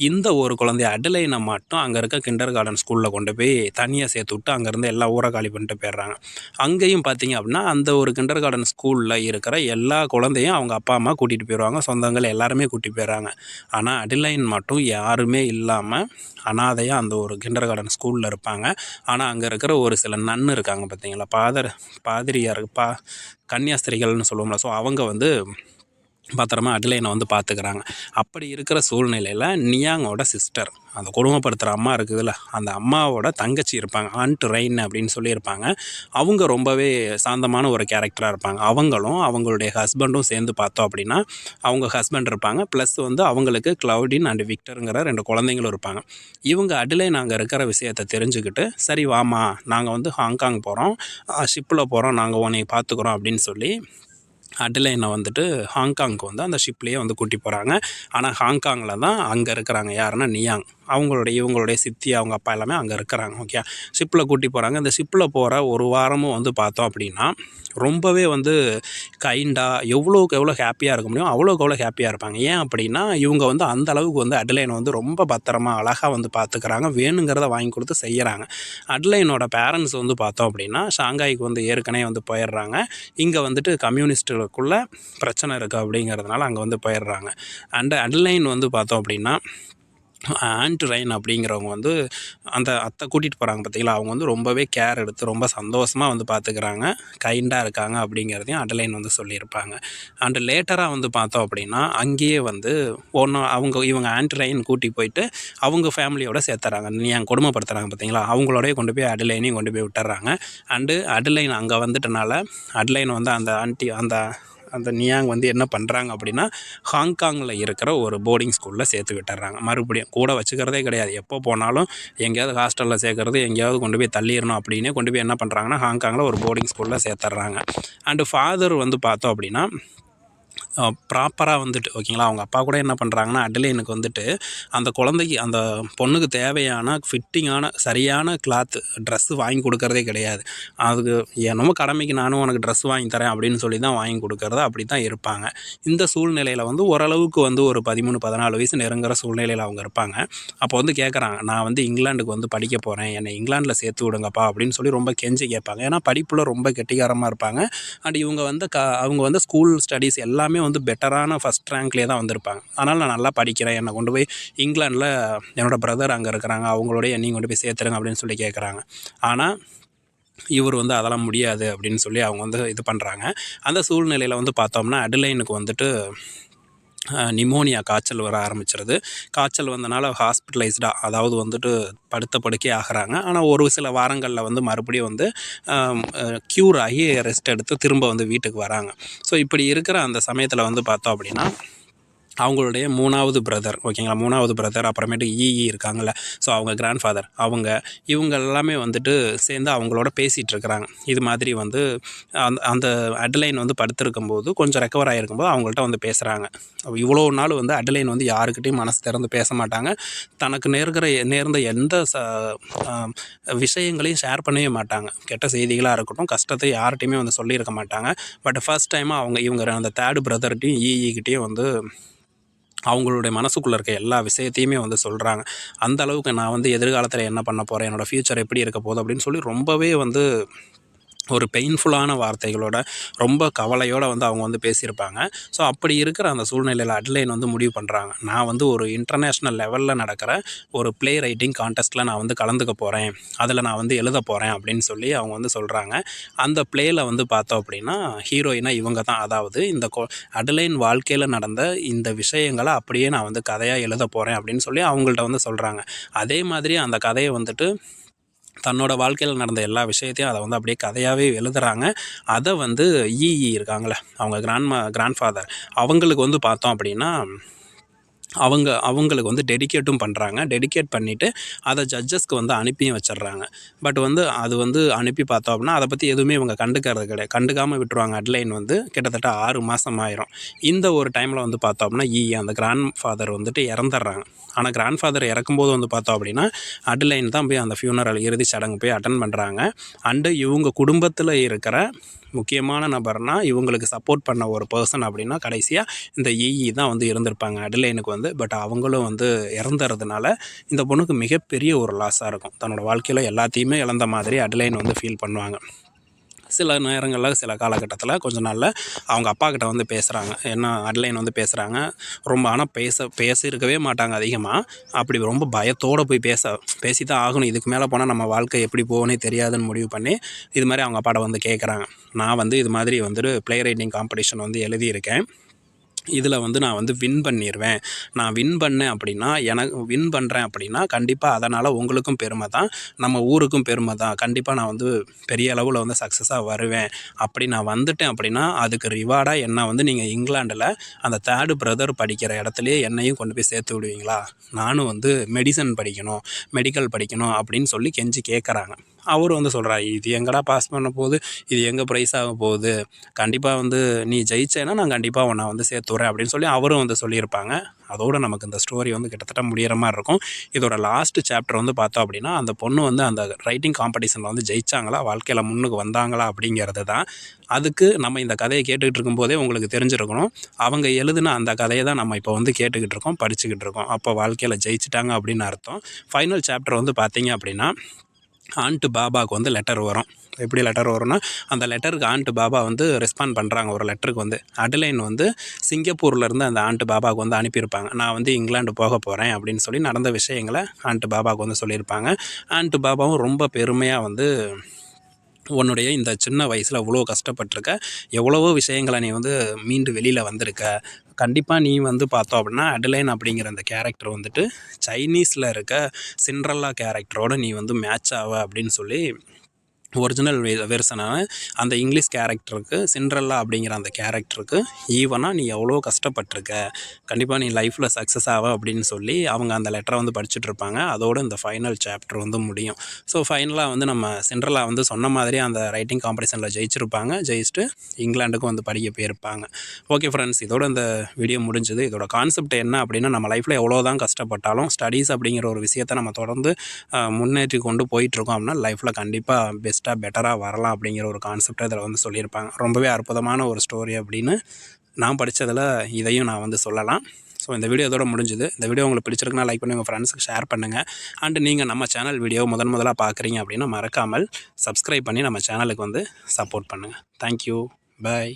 இந்த ஒரு குழந்தைய அடலைனை மட்டும் அங்கே இருக்க கிண்டர் கார்டன் ஸ்கூலில் கொண்டு போய் தனியாக சேர்த்து விட்டு அங்கேருந்து எல்லா ஊரை காலி பண்ணிட்டு போயிடுறாங்க. அங்கேயும் பார்த்தீங்க அப்படின்னா அந்த ஒரு கிண்டர் கார்டன் ஸ்கூலில் இருக்கிற எல்லா குழந்தையும் அவங்க அப்பா அம்மா கூட்டிகிட்டு போயிடுவாங்க, சொந்தங்கள் எல்லாருமே கூட்டிகிட்டு போயிடுறாங்க. ஆனால் அடிலைன் மட்டும் யாருமே இல்லாமல் அனாதையாக அந்த ஒரு கிண்டர் கார்டன் ஸ்கூலில் இருப்பாங்க. ஆனால் அங்கே இருக்கிற ஒரு சில நன்னு இருக்காங்க பார்த்தீங்களா, பாதிரியார் கன்னியாஸ்திரிகள்னு சொல்லுவோம்ல, ஸோ அவங்க வந்து பத்திரமா அட்லைனை வந்து பார்த்துக்கிறாங்க. அப்படி இருக்கிற சூழ்நிலையில் நியாங்கோட சிஸ்டர், அந்த கொடுமைப்படுத்துகிற அம்மா இருக்குதுல்ல, அந்த அம்மாவோட தங்கச்சி இருப்பாங்க, ஆண்ட் ரெயின் அப்படின்னு சொல்லியிருப்பாங்க. அவங்க ரொம்பவே சாந்தமான ஒரு கேரக்டராக இருப்பாங்க. அவங்களும் அவங்களுடைய ஹஸ்பண்டும் சேர்ந்து பார்த்தோம் அப்படின்னா அவங்க ஹஸ்பண்ட் இருப்பாங்க, ப்ளஸ் வந்து அவங்களுக்கு கிளவுடின் அண்ட் விக்டருங்கிற 2 குழந்தைங்களும் இருப்பாங்க. இவங்க அடிலைன் அங்கே இருக்கிற விஷயத்தை தெரிஞ்சுக்கிட்டு, சரி வாமா நாங்கள் வந்து ஹாங்காங் போகிறோம், ஷிப்பில் போகிறோம், நாங்கள் உன்னை பார்த்துக்குறோம் அப்படின்னு சொல்லி அட்லைனை வந்துட்டு ஹாங்காங்க்கு வந்து அந்த ஷிப்லேயே வந்து கூட்டி போகிறாங்க. ஆனால் ஹாங்காங்கில் தான் அங்கே இருக்கிறாங்க யாருன்னா நியாங், இவங்களுடைய சித்தி, அவங்க அப்பா எல்லாமே அங்கே இருக்கிறாங்க. ஓகே, ஷிப்பில் கூட்டி போகிறாங்க. இந்த ஷிப்பில் போகிற ஒரு வாரமும் வந்து பார்த்தோம் அப்படின்னா ரொம்பவே வந்து கைண்டாக எவ்வளோக்கு எவ்வளோ ஹாப்பியாக இருக்க முடியும் அவ்வளோக்கு எவ்வளோ ஹாப்பியாக இருப்பாங்க. ஏன் அப்படின்னா இவங்க வந்து அந்த அளவுக்கு வந்து அட்லைனை வந்து ரொம்ப பத்திரமா அழகாக வந்து பார்த்துக்கிறாங்க, வேணுங்கிறத வாங்கி கொடுத்து செய்கிறாங்க. அட்லைனோட பேரண்ட்ஸ் வந்து பார்த்தோம் அப்படின்னா ஷாங்காய்க்கு வந்து ஏற்கனவே வந்து போயிடுறாங்க. இங்கே வந்துட்டு கம்யூனிஸ்ட்டுக்குள்ளே பிரச்சனை இருக்குது அப்படிங்கிறதுனால அங்கே வந்து போயிடுறாங்க. அண்ட் அட்லைன் வந்து பார்த்தோம் அப்படின்னா ஆண்ட் ரைன் அப்படிங்கிறவங்க வந்து அந்த அத்தை கூட்டிகிட்டு போகிறாங்க பார்த்தீங்களா, அவங்க வந்து ரொம்பவே கேர் எடுத்து ரொம்ப சந்தோஷமாக வந்து பார்த்துக்கிறாங்க, கைண்டாக இருக்காங்க அப்படிங்கிறதையும் அடலைன் வந்து சொல்லியிருப்பாங்க. அண்டு லேட்டராக வந்து பார்த்தோம் அப்படின்னா அங்கேயே வந்து இவங்க ஆண்ட் ரைன் கூட்டி போயிட்டு அவங்க ஃபேமிலியோட சேர்த்துறாங்க. நீங்க கொடுமைப்படுத்துகிறாங்க பார்த்தீங்களா, அவங்களோடய கொண்டு போய் அடலைனையும் கொண்டு போய் விட்டுறாங்க. அண்டு அடலைன் அங்கே வந்துட்டனால அடலைன் வந்து அந்த நியாங் வந்து என்ன பண்ணுறாங்க அப்படின்னா ஹாங்காங்கில் இருக்கிற ஒரு போர்டிங் ஸ்கூலில் சேர்த்து விட்டுறாங்க. மறுபடியும் கூட வச்சுக்கிறதே கிடையாது, எப்போ போனாலும் எங்கேயாவது ஹாஸ்டலில் சேர்க்குறது, எங்கேயாவது கொண்டு போய் தள்ளிடணும் அப்படின்னே கொண்டு போய் என்ன பண்ணுறாங்கன்னா ஹாங்காங்கில் ஒரு போர்டிங் ஸ்கூலில் சேர்த்துட்றாங்க. அண்டு ஃபாதர் வந்து பார்த்தோம் அப்படின்னா ப்ராப்பராக வந்துட்டு ஓகேங்களா, அவங்க அப்பா கூட என்ன பண்ணுறாங்கன்னா அட்லைனுக்கு வந்துட்டு அந்த குழந்தைக்கு அந்த பொண்ணுக்கு தேவையான ஃபிட்டிங்கான சரியான கிளாத்து ட்ரெஸ்ஸு வாங்கி கொடுக்கறதே கிடையாது. அதுக்கு என்னமோ கடமைக்கு நானும் உனக்கு ட்ரெஸ் வாங்கி தரேன் அப்படின்னு சொல்லி தான் வாங்கி கொடுக்கறது, அப்படி தான் இருப்பாங்க. இந்த சூழ்நிலையில் வந்து ஓரளவுக்கு வந்து ஒரு 13-14 வயசு நெருங்குற சூழ்நிலையில் அவங்க இருப்பாங்க. அப்போ வந்து கேட்குறாங்க, நான் வந்து இங்கிலாந்துக்கு வந்து படிக்க போகிறேன், என்னை இங்கிலாந்தில் சேர்த்து விடுங்கப்பா அப்படின்னு சொல்லி ரொம்ப கெஞ்சி கேட்பாங்க. ஏன்னா படிப்பில் ரொம்ப கெட்டிகாரமாக இருப்பாங்க. அண்ட் இவங்க வந்து அவங்க வந்து ஸ்கூல் ஸ்டடீஸ் எல்லாமே வந்து பெட்டரான ஃபஸ்ட் ரேங்க்லேயே தான் வந்திருப்பாங்க. அதனால் நான் நல்லா படிக்கிறேன், என்னை கொண்டு போய் இங்கிலாண்டில் என்னோடய பிரதர் அங்கே இருக்கிறாங்க, அவங்களோட என்னையும் கொண்டு போய் சேர்த்துருங்க அப்படின்னு சொல்லி கேட்குறாங்க. ஆனால் இவர் வந்து அதெல்லாம் முடியாது அப்படின்னு சொல்லி அவங்க வந்து இது பண்ணுறாங்க. அந்த சூழ்நிலையில் வந்து பார்த்தோம்னா அடிலைனுக்கு வந்துட்டு நிமோனியா காய்ச்சல் வர ஆரம்பிச்சிருது. காய்ச்சல் வந்தனால ஹாஸ்பிட்டலைஸ்டாக, அதாவது வந்துட்டு படுத்த படுக்கை ஆகிறாங்க. ஆனால் ஒரு சில வாரங்களில் வந்து மறுபடியும் வந்து க்யூர் ஆகி ரெஸ்ட் எடுத்து திரும்ப வந்து வீட்டுக்கு வராங்க. ஸோ இப்படி இருக்கிற அந்த சமயத்தில் வந்து பார்த்தோம் அப்படின்னா அவங்களுடைய 3வது பிரதர் ஓகேங்களா, 3வது பிரதர் அப்புறமேட்டு இருக்காங்கள்ல, ஸோ அவங்க கிராண்ட்ஃபாதர் இவங்க எல்லாமே வந்துட்டு சேர்ந்து அவங்களோட பேசிகிட்டு இருக்கிறாங்க. இது மாதிரி வந்து அந்த அட்லைன் வந்து படுத்திருக்கும்போது கொஞ்சம் ரெக்கவர் ஆகிருக்கும்போது அவங்கள்ட்ட வந்து பேசுகிறாங்க. இவ்வளோ நாள் வந்து அட்லைன் வந்து யாருக்கிட்டையும் மனசு திறந்து பேச மாட்டாங்க, தனக்கு நேர்ந்த எந்த விஷயங்களையும் ஷேர் பண்ணவே மாட்டாங்க. கெட்ட செய்திகளாக இருக்கட்டும், கஷ்டத்தை யார்கிட்டையுமே வந்து சொல்லியிருக்க மாட்டாங்க. பட் ஃபர்ஸ்ட் டைமாக இவங்க அந்த 3rd பிரதர்கிட்டையும் கிட்டேயும் வந்து அவங்களுடைய மனசுக்குள்ளே இருக்க எல்லா விஷயத்தையுமே வந்து சொல்கிறாங்க. அந்த அளவுக்கு நான் வந்து எதிர்காலத்தில் என்ன பண்ண போகிறேன், என்னோடய ஃப்யூச்சர் எப்படி இருக்க போகுது அப்படின்னு சொல்லி ரொம்பவே வந்து ஒரு பெயின்ஃபுல்லான வார்த்தைகளோட ரொம்ப கவலையோடு வந்து அவங்க வந்து பேசியிருப்பாங்க. ஸோ அப்படி இருக்கிற அந்த சூழ்நிலையில் அட்லைன் வந்து முடிவு பண்ணுறாங்க, நான் வந்து ஒரு இன்டர்நேஷ்னல் லெவலில் நடக்கிற ஒரு ப்ளே ரைட்டிங் கான்டெஸ்ட்டில் நான் வந்து கலந்துக்க போகிறேன், அதில் நான் வந்து எழுத போகிறேன் அப்படின்னு சொல்லி அவங்க வந்து சொல்கிறாங்க. அந்த ப்ளேயில் வந்து பார்த்தோம் அப்படின்னா ஹீரோயினாக இவங்க தான், அதாவது இந்த அட்லைன் வாழ்க்கையில் நடந்த இந்த விஷயங்களை அப்படியே நான் வந்து கதையாக எழுத போகிறேன் அப்படின்னு சொல்லி அவங்கள்ட்ட வந்து சொல்கிறாங்க. அதே மாதிரி அந்த கதையை வந்துட்டு தன்னோட வாழ்க்கையில் நடந்த எல்லா விஷயத்தையும் அதை வந்து அப்படியே கதையாகவே எழுதுகிறாங்க. அதை வந்து இருக்காங்களே அவங்க கிராண்ட்ஃபாதர், அவங்களுக்கு வந்து பார்த்தோம் அப்படின்னா அவங்களுக்கு வந்து டெடிகேட்டும் பண்ணுறாங்க. டெடிகேட் பண்ணிவிட்டு அதை ஜட்ஜஸ்க்கு வந்து அனுப்பியும் வச்சிடுறாங்க. பட் வந்து அது வந்து அனுப்பி பார்த்தோம் அப்படின்னா அதை பற்றி எதுவுமே இவங்க கண்டுக்கிறது கிடையாது. கண்டுக்காமல் விட்டுருவாங்க. டெட்லைன் வந்து கிட்டத்தட்ட 6 மாதம் ஆயிரும். இந்த ஒரு டைமில் வந்து பார்த்தோம் அப்படின்னா அந்த கிராண்ட் ஃபாதர் வந்துட்டு இறந்துடுறாங்க. ஆனால் கிராண்ட் ஃபாதர் இறக்கும்போது வந்து பார்த்தோம் அப்படின்னா அட்லைன் தான் போய் அந்த ஃபியூனரல் இறுதி சடங்கு போய் அட்டன் பண்ணுறாங்க. அண்டு இவங்க குடும்பத்தில் இருக்கிற முக்கியமான நபர்னால் இவங்களுக்கு சப்போர்ட் பண்ண ஒரு பர்சன் அப்படின்னா கடைசியாக இந்த தான் வந்து இருந்திருப்பாங்க அட்லைனுக்கு வந்து. பட் அவங்களும் வந்து இறந்துறதுனால இந்த பொண்ணுக்கு மிகப்பெரிய ஒரு லாஸாக இருக்கும். தன்னோட வாழ்க்கையில் எல்லாத்தையுமே இழந்த மாதிரி அட்லைன் வந்து ஃபீல் பண்ணுவாங்க. சில நேரங்களில் சில காலகட்டத்தில் கொஞ்ச நாளில் அவங்க அப்பா கிட்ட வந்து பேசுகிறாங்க. என்ன அட்லைன் வந்து பேசுகிறாங்க. ரொம்ப ஆனால் பேசியிருக்கவே மாட்டாங்க அதிகமாக. அப்படி ரொம்ப பயத்தோடு போய் பேசி தான் ஆகணும். இதுக்கு மேலே போனால் நம்ம வாழ்க்கை எப்படி போகணுன்னே தெரியாதுன்னு முடிவு பண்ணி இது மாதிரி அவங்க அப்பாட்ட வந்து கேட்குறாங்க. நான் வந்து இது மாதிரி வந்துட்டு ப்ளே ரைட்டிங் காம்படிஷன் வந்து எழுதியிருக்கேன். இதில் வந்து நான் வந்து வின் பண்ணிடுவேன். நான் வின் பண்ணேன் அப்படின்னா வின் பண்ணுறேன் அப்படின்னா கண்டிப்பாக அதனால் உங்களுக்கும் பெருமை தான், நம்ம ஊருக்கும் பெருமை தான். கண்டிப்பாக நான் வந்து பெரிய அளவில் வந்து சக்ஸஸாக வருவேன். அப்படி நான் வந்துட்டேன் அப்படின்னா அதுக்கு ரிவார்டாக என்ன வந்து நீங்கள் இங்கிலாண்டில் அந்த 3rd பிரதர் படிக்கிற இடத்துலையே என்னையும் கொண்டு போய் சேர்த்து விடுவீங்களா? நானும் வந்து மெடிக்கல் படிக்கணும் அப்படின்னு சொல்லி கெஞ்சி கேட்குறாங்க. அவர் வந்து சொல்கிறார், இது எங்கடா பாஸ் பண்ண போகுது, இது எங்கே ப்ரைஸ் ஆக போகுது, கண்டிப்பாக வந்து நீ ஜெயிச்சேன்னா நான் கண்டிப்பாக உன்னை வந்து சேர்த்துறேன் அப்படின்னு சொல்லி அவரும் வந்து சொல்லியிருப்பாங்க. அதோடு நமக்கு இந்த ஸ்டோரி வந்து கிட்டத்தட்ட முடிகிற மாதிரி இருக்கும். இதோட லாஸ்ட் சாப்டர் வந்து பார்த்தோம் அப்படின்னா அந்த பொண்ணு வந்து அந்த ரைட்டிங் காம்படிஷனில் வந்து ஜெயிச்சாங்களா, வாழ்க்கையில் முன்னுக்கு வந்தாங்களா அப்படிங்கிறது தான். அதுக்கு நம்ம இந்த கதையை கேட்டுக்கிட்டு இருக்கும்போதே உங்களுக்கு தெரிஞ்சிருக்கணும், அவங்க எழுதின அந்த கதையை தான் நம்ம இப்போ வந்து கேட்டுக்கிட்டு இருக்கோம், படிச்சுக்கிட்டு இருக்கோம். அப்போ வாழ்க்கையில் ஜெயிச்சிட்டாங்க அப்படின்னு அர்த்தம். ஃபைனல் சாப்டர் வந்து பார்த்தீங்க அப்படின்னா ஆண்ட்டு பாபாவுக்கு வந்து லெட்டர் வரும். எப்படி லெட்டர் வரும்னா அந்த லெட்டருக்கு ஆண்ட்டு பாபா வந்து ரெஸ்பாண்ட் பண்ணுறாங்க. ஒரு லெட்டருக்கு வந்து அட்லைன் வந்து சிங்கப்பூர்லேருந்து அந்த ஆண்ட்டு பாபாவுக்கு வந்து அனுப்பியிருப்பாங்க. நான் வந்து இங்கிலாந்து போக போகிறேன் அப்படின்னு சொல்லி நடந்த விஷயங்களை ஆண்ட்டு பாபாவுக்கு வந்து சொல்லியிருப்பாங்க. ஆண்ட்டு பாபாவும் ரொம்ப பெருமையாக வந்து உன்னுடைய இந்த சின்ன வயசில் இவ்வளோ கஷ்டப்பட்டிருக்க, எவ்வளவோ விஷயங்களை நீ வந்து மீண்டு வெளியில் வந்திருக்க, கண்டிப்பாக நீ வந்து பார்த்தோம் அப்படின்னா அட்லைன் அப்படிங்கிற அந்த கேரக்டர் வந்துட்டு சைனீஸில் இருக்க சிண்ட்ரெல்லா கேரக்டரோடு நீ வந்து மேட்ச் ஆவ அப்படின்னு சொல்லி ஒரிஜினல் வெர்ஷனான அந்த இங்கிலீஷ் கேரக்டருக்கு சிண்ட்ரெல்லா அப்படிங்கிற அந்த கேரக்டருக்கு ஈவனாக நீ எவ்வளோ கஷ்டப்பட்டிருக்க, கண்டிப்பாக நீ லைஃப்பில் சக்ஸஸ் ஆவ அப்படின்னு சொல்லி அவங்க அந்த லெட்டரை வந்து படிச்சுட்டு இருப்பாங்க. அதோடு இந்த ஃபைனல் சாப்டர் வந்து முடியும். ஸோ ஃபைனலாக வந்து நம்ம சிண்ட்ரெல்லா வந்து சொன்ன மாதிரி அந்த ரைட்டிங் காம்படிஷனில் ஜெயிச்சுட்டு இங்கிலாண்டுக்கும் வந்து படிக்க போயிருப்பாங்க. ஓகே ஃப்ரெண்ட்ஸ், இதோட இந்த வீடியோ முடிஞ்சுது. இதோட கான்செப்ட் என்ன அப்படின்னா நம்ம லைஃப்பில் எவ்வளோ தான் கஷ்டப்பட்டாலும் ஸ்டடீஸ் அப்படிங்கிற ஒரு விஷயத்தை நம்ம தொடர்ந்து முன்னேற்றி கொண்டு போயிட்டுருக்கோம் அப்படின்னா லைஃப்பில் கண்டிப்பாக பெட்டராக வரலாம் அப்படிங்கிற ஒரு கான்செப்டை இதில் வந்து சொல்லியிருப்பாங்க. ரொம்பவே அற்புதமான ஒரு ஸ்டோரி அப்படின்னு நான் படித்ததில் இதையும் நான் வந்து சொல்லலாம். ஸோ இந்த வீடியோ இதோட முடிஞ்சுது. இந்த வீடியோ உங்களுக்கு பிடிச்சிருக்குன்னா லைக் பண்ணி உங்கள் ஃப்ரெண்ட்ஸுக்கு ஷேர் பண்ணுங்கள். அண்டு நீங்கள் நம்ம சேனல் வீடியோ முதலாக பார்க்குறீங்க அப்படின்னா மறக்காமல் சப்ஸ்கிரைப் பண்ணி நம்ம சேனலுக்கு வந்து சப்போர்ட் பண்ணுங்கள். தேங்க்யூ. பாய்.